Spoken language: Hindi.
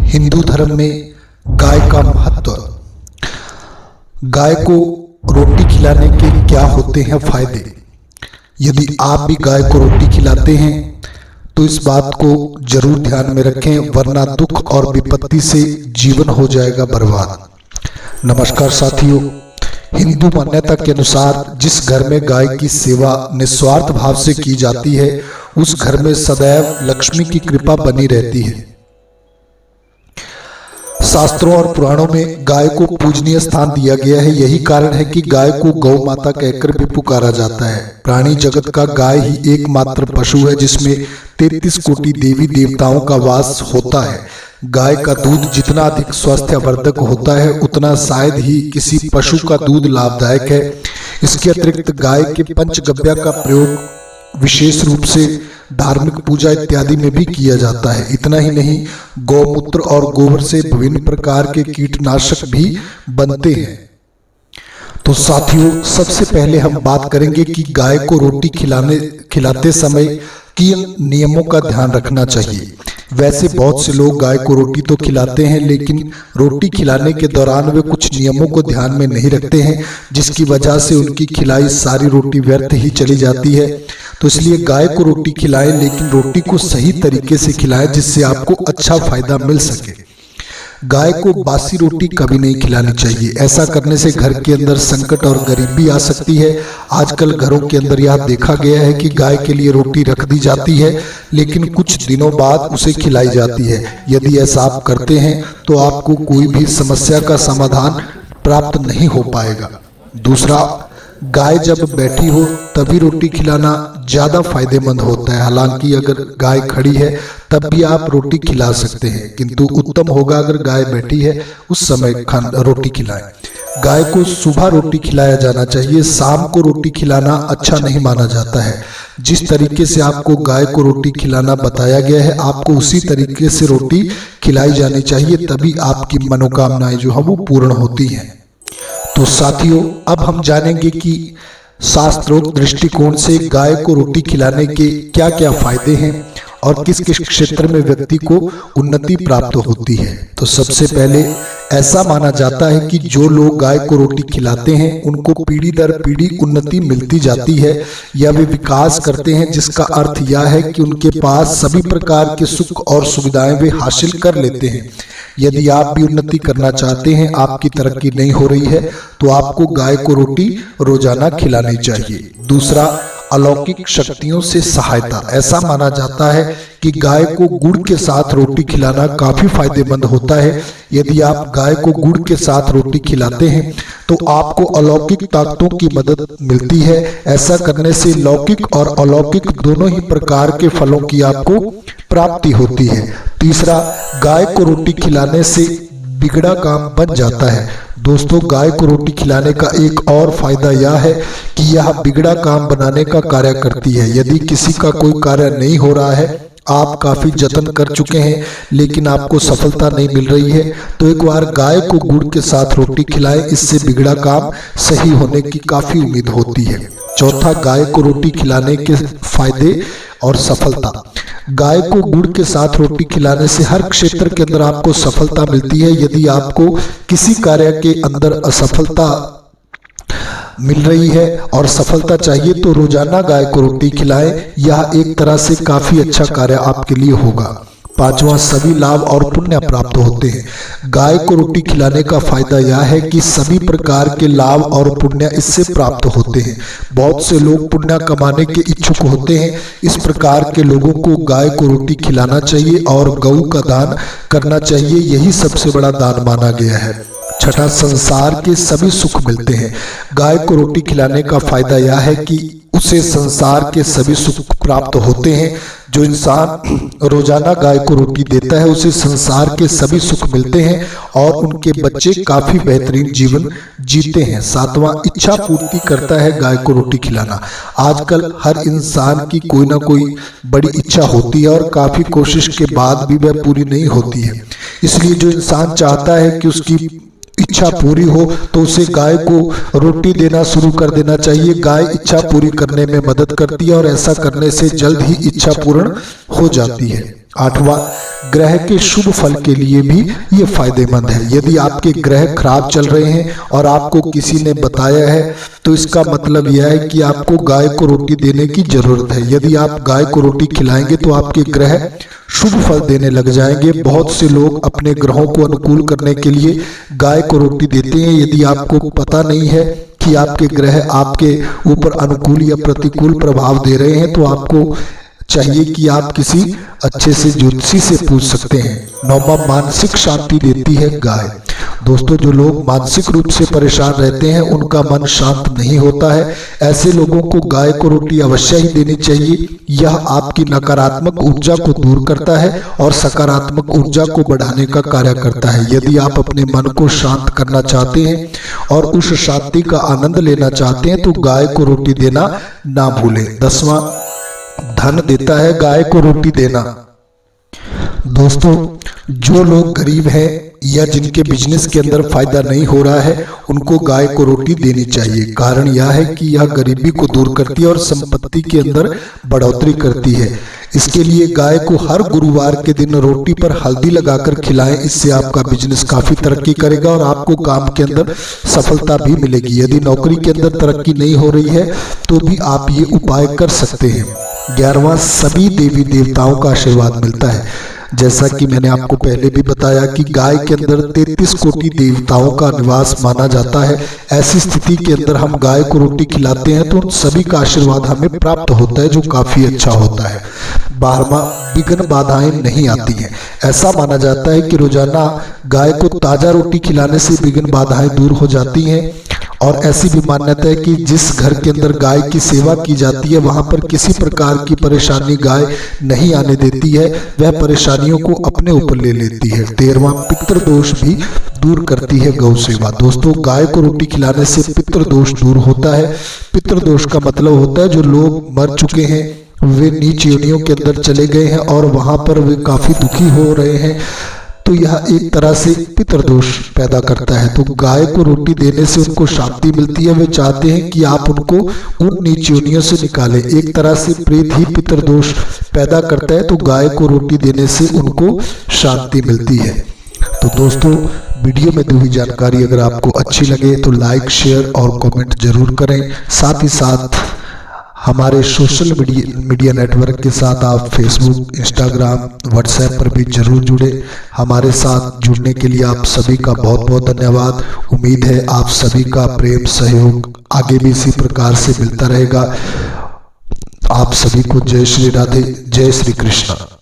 हिंदू धर्म में गाय का महत्व। गाय को रोटी खिलाने के क्या होते हैं फायदे। यदि आप भी गाय को रोटी खिलाते हैं तो इस बात को जरूर ध्यान में रखें, वरना दुख और विपत्ति से जीवन हो जाएगा बर्बाद। नमस्कार साथियों, हिंदू मान्यता के अनुसार जिस घर में गाय की सेवा निस्वार्थ भाव से की जाती है उस घर में सदैव लक्ष्मी की कृपा बनी रहती है। शास्त्रों और पुराणों में गाय को पूजनीय स्थान दिया गया है। यही कारण है कि गाय को गौ माता कहकर भी पुकारा जाता है। प्राणी जगत का गाय ही एकमात्र पशु है जिसमें 33 कोटि देवी देवताओं का वास होता है। गाय का दूध जितना अधिक स्वास्थ्यवर्धक होता है उतना शायद ही किसी पशु का दूध लाभदायक है। इसके अतिरिक्त गाय के पंचगव्य का प्रयोग विशेष रूप से धार्मिक पूजा इत्यादि में भी किया जाता है। इतना ही नहीं, गौमूत्र और गोबर से विभिन्न प्रकार के कीटनाशक भी बनते हैं। तो साथियों, सबसे पहले हम बात करेंगे कि गाय को रोटी खिलाते समय किन नियमों का ध्यान रखना चाहिए। वैसे बहुत से लोग गाय को रोटी तो खिलाते हैं, लेकिन रोटी खिलाने के दौरान वे कुछ नियमों को ध्यान में नहीं रखते हैं, जिसकी वजह से उनकी खिलाई सारी रोटी व्यर्थ ही चली जाती है। तो इसलिए गाय को रोटी खिलाएं, लेकिन रोटी को सही तरीके से खिलाएं जिससे आपको अच्छा फायदा मिल सके। गाय को बासी रोटी कभी नहीं खिलानी चाहिए। ऐसा करने से घर के अंदर संकट और गरीबी आ सकती है। आजकल घरों के अंदर यह देखा गया है कि गाय के लिए रोटी रख दी जाती है, लेकिन कुछ दिनों बाद उसे खिलाई जाती है। यदि ऐसा आप करते हैं तो आपको कोई भी समस्या का समाधान प्राप्त नहीं हो पाएगा। दूसरा, गाय जब बैठी हो तभी रोटी खिलाना ज़्यादा फायदेमंद होता है। हालांकि अगर गाय खड़ी है तब भी आप रोटी खिला सकते हैं, किंतु उत्तम होगा अगर गाय बैठी है उस समय रोटी खिलाएं। गाय को सुबह रोटी खिलाया जाना चाहिए, शाम को रोटी खिलाना अच्छा नहीं माना जाता है। जिस तरीके से आपको गाय को रोटी खिलाना बताया गया है आपको उसी तरीके से रोटी खिलाई जानी चाहिए, तभी आपकी मनोकामनाएं जो है वो पूर्ण होती हैं। तो साथियों, अब हम जानेंगे कि शास्त्रोक्त दृष्टिकोण से गाय को रोटी खिलाने के क्या क्या फायदे हैं और किस किस क्षेत्र में व्यक्ति को उन्नति प्राप्त होती है। तो सबसे पहले ऐसा माना जाता है कि जो लोग गाय को रोटी खिलाते हैं उनको पीढ़ी दर पीढ़ी उन्नति मिलती जाती है या वे विकास करते हैं, जिसका अर्थ यह है कि उनके पास सभी प्रकार के सुख और सुविधाएं वे हासिल कर लेते हैं। यदि आप भी उन्नति करना चाहते हैं, आपकी तरक्की नहीं हो रही है, तो आपको गाय को रोटी रोजाना खिलानी चाहिए। दूसरा, अलौकिक शक्तियों से सहायता। ऐसा माना जाता है कि गाय को गुड़ के साथ रोटी खिलाना काफी फायदेमंद होता है। यदि आप गाय को गुड़ के साथ रोटी खिलाते हैं तो आपको अलौकिक ताकतों की मदद मिलती है। ऐसा करने से लौकिक और अलौकिक दोनों ही प्रकार के फलों की आपको प्राप्ति होती है। तीसरा, गाय को रोटी खिलाने से बिगड़ा काम बन जाता है। दोस्तों, गाय को रोटी खिलाने का एक और फायदा यह है कि यह बिगड़ा काम बनाने का कार्य करती है। यदि किसी का कोई कार्य नहीं हो रहा है, आप काफी जतन कर चुके हैं लेकिन आपको सफलता नहीं मिल रही है, तो एक बार गाय को गुड़ के साथ रोटी खिलाएं, इससे बिगड़ा काम सही होने की काफी उम्मीद होती है। चौथा, गाय को रोटी खिलाने के फायदे और सफलता। गाय को गुड़ के साथ रोटी खिलाने से हर क्षेत्र के अंदर आपको सफलता मिलती है। यदि आपको किसी कार्य के अंदर असफलता मिल रही है और सफलता चाहिए तो रोजाना गाय को रोटी खिलाएं। यह एक तरह से काफी अच्छा कार्य आपके लिए होगा। पांचवा, सभी लाभ और पुण्य प्राप्त होते हैं। गाय को रोटी खिलाने का फायदा यह है कि सभी प्रकार के लाभ और पुण्य इससे प्राप्त होते हैं। बहुत से लोग पुण्य कमाने के इच्छुक होते हैं। इस प्रकार के लोगों को गाय को रोटी खिलाना चाहिए और गऊ का दान करना चाहिए। यही सबसे बड़ा दान माना गया है। छठा, संसार के सभी सुख मिलते हैं। गाय को रोटी खिलाने का फायदा यह है कि उसे संसार के सभी सुख प्राप्त होते हैं। जो इंसान रोजाना गाय को रोटी देता है उसे संसार के सभी सुख मिलते हैं और उनके बच्चे काफी बेहतरीन जीवन जीते हैं। सातवां, इच्छा पूर्ति करता है गाय को रोटी खिलाना। आजकल हर इंसान की कोई ना कोई बड़ी इच्छा होती है और काफी कोशिश के बाद भी वह पूरी नहीं होती है। इसलिए जो इंसान चाहता है कि उसकी इच्छा पूरी हो तो उसे गाय को रोटी देना शुरू कर देना चाहिए। गाय इच्छा पूरी करने में मदद करती है और ऐसा करने से जल्द ही इच्छा पूर्ण हो जाती है। आठवां, ग्रह के शुभ फल के लिए भी ये फायदेमंद है। यदि आपके ग्रह खराब चल रहे हैं और आपको किसी ने बताया है तो इसका मतलब यह है कि आपको गाय को रोटी देने की जरूरत है। यदि आप गाय को रोटी खिलाएंगे तो आपके ग्रह शुभ फल देने लग जाएंगे। बहुत से लोग अपने ग्रहों को अनुकूल करने के लिए गाय को रोटी देते हैं। यदि आपको पता नहीं है कि आपके ग्रह आपके ऊपर अनुकूल या प्रतिकूल प्रभाव दे रहे हैं तो आपको चाहिए कि आप किसी अच्छे से ज्योतिषी से पूछ सकते हैं। नौवां, मानसिक शांति देती है गाय। दोस्तों, जो लोग मानसिक रूप से परेशान रहते हैं उनका मन शांत नहीं होता है। ऐसे लोगों को गाय को रोटी अवश्य ही देनी चाहिए। यह आपकी नकारात्मक ऊर्जा को दूर करता है और सकारात्मक ऊर्जा को बढ़ाने का कार्य करता है। यदि आप अपने मन को शांत करना चाहते हैं और उस शांति का आनंद लेना चाहते हैं तो गाय को रोटी देना ना भूलें। 10वां, धन देता है गाय को रोटी देना। दोस्तों, जो लोग गरीब हैं या जिनके बिजनेस के अंदर फायदा नहीं हो रहा है उनको गाय को रोटी देनी चाहिए। कारण यह है कि यह गरीबी को दूर करती है और संपत्ति के अंदर बढ़ोतरी करती है। इसके लिए गाय को हर गुरुवार के दिन रोटी पर हल्दी लगाकर खिलाएं। इससे आपका बिजनेस काफी तरक्की करेगा और आपको काम के अंदर सफलता भी मिलेगी। यदि नौकरी के अंदर तरक्की नहीं हो रही है तो भी आप ये उपाय कर सकते हैं। 11वां, सभी देवी देवताओं का आशीर्वाद मिलता है। जैसा कि मैंने आपको पहले भी बताया कि गाय के अंदर 33 कोटि देवताओं का निवास माना जाता है। ऐसी स्थिति के अंदर हम गाय को रोटी खिलाते हैं तो सभी का आशीर्वाद हमें प्राप्त होता है, जो काफी अच्छा होता है। 12वां, विघ्न बाधाएं नहीं आती हैं। ऐसा माना जाता है कि रोजाना गाय को ताजा रोटी खिलाने से विघ्न बाधाएं दूर हो जाती हैं। और ऐसी भी मान्यता है कि जिस घर के अंदर गाय की सेवा की जाती है वहां पर किसी प्रकार की परेशानी गाय नहीं आने देती है, वह परेशानियों को अपने ऊपर ले लेती है। 13वां, पितृदोष भी दूर करती है गौ सेवा। दोस्तों, गाय को रोटी खिलाने से पितृदोष दूर होता है। पितृदोष का मतलब होता है जो लोग मर चुके हैं, वे नीच योनियों के अंदर चले गए हैं और वहां पर वे काफी दुखी हो रहे हैं, तो यह एक तरह से पितृदोष पैदा करता है। तो गाय को रोटी देने से उनको शांति मिलती है। वे चाहते हैं कि आप उनको उन नीच योनियों से निकालें। एक तरह से प्रेत ही पितृदोष पैदा करता है, तो गाय को रोटी देने से उनको शांति मिलती है। तो दोस्तों, वीडियो में दी हुई जानकारी अगर आपको अच्छी लगे तो लाइक, शेयर और कमेंट जरूर करें। साथ ही साथ हमारे सोशल मीडिया नेटवर्क के साथ आप फेसबुक, इंस्टाग्राम, व्हाट्सएप पर भी जरूर जुड़े। हमारे साथ जुड़ने के लिए आप सभी का बहुत बहुत धन्यवाद। उम्मीद है आप सभी का प्रेम सहयोग आगे भी इसी प्रकार से मिलता रहेगा। आप सभी को जय श्री राधे, जय श्री कृष्ण।